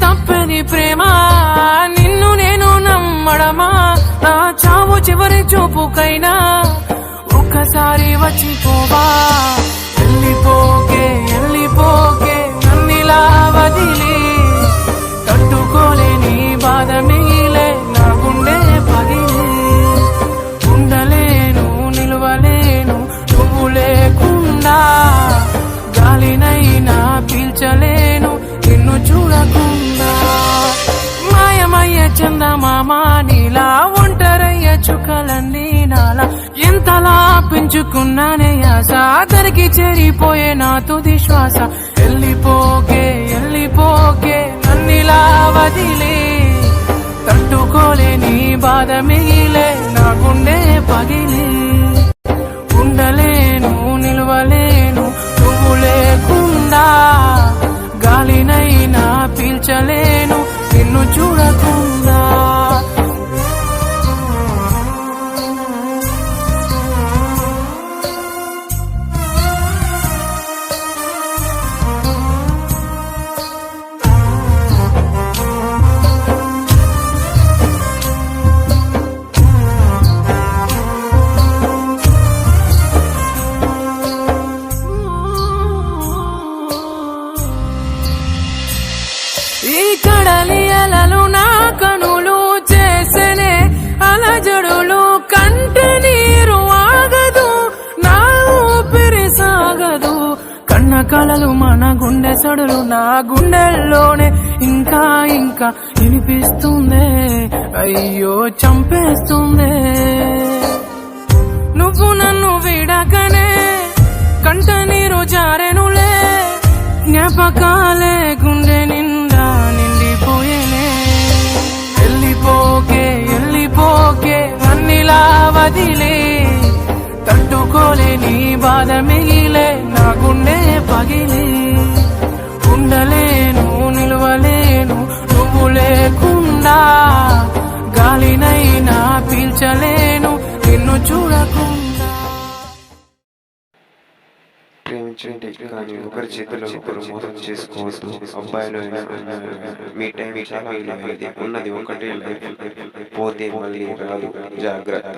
తప్పని ప్రేమ నిన్ను నేను నమ్మడమా నా చావు చివరి చూపుకైనా ఒక్కసారి వచ్చిపోవా వెళ్ళిపోకే వెళ్ళిపోకే నన్నిలా వదిలి తట్టుకోలేని బాధ మిగిలే నా గుండె పగిలి ఉండలేను నిలువలేను నువ్వు లేకుండా గాలినైనా పీల్చలేను నిన్ను చూడకుండా మాయమయ్య చందమామ నీలా ఒంటరయ్య చుక్కలన్నీ నాలా ఎంతలా పెంచుకున్నానే ఆశ ఆఖరికి చేరిపోయే నా తుది శ్వాస వెళ్ళిపోకే వెళ్ళిపోకే నన్నిలా వదిలే తట్టుకోలేని బాధ మిగిలే నా గుండె పగిలి ఉండలేను నిలువలేను నువ్వు లేకుండా గాలినైనా పీల్చలేను నిన్ను చూడకుండా ఈ కడలి అలలు నా కనులు చేసనే అలజడులు కంటి నీరు ఆగదు నా ఊపిరి సాగదు కన్న కలలు మన గుండె సడులు నా గుండెల్లోనే ఇంకా ఇంకా వినిపిస్తుందే అయ్యో చంపేస్తుందే నువ్వు నన్ను విడకనే కంట నీరు జారెనులే జ్ఞాపకాలే గుండె నిండా నిండిపోయేనే వెళ్ళిపోకే వెళ్ళిపోకే నన్నిలా వదిలే తట్టుకోలేని బాధ మిగిలే నా గుండె పగిలి ఉండలేను నిలువలేను నువ్వు లేకుండా గాలినైనా పీల్చలేను నిన్ను చూడకుండా ప్రేమించండి కానీ ఒకరి చేతిలో ఒకరు మోసం చేసుకోవద్దు అబ్బాయిలు మీ టైం చాలా విలువైనది ఉన్నది ఒకటే లైఫ్ పోతే మళ్ళీ రాదు జాగ్రత్త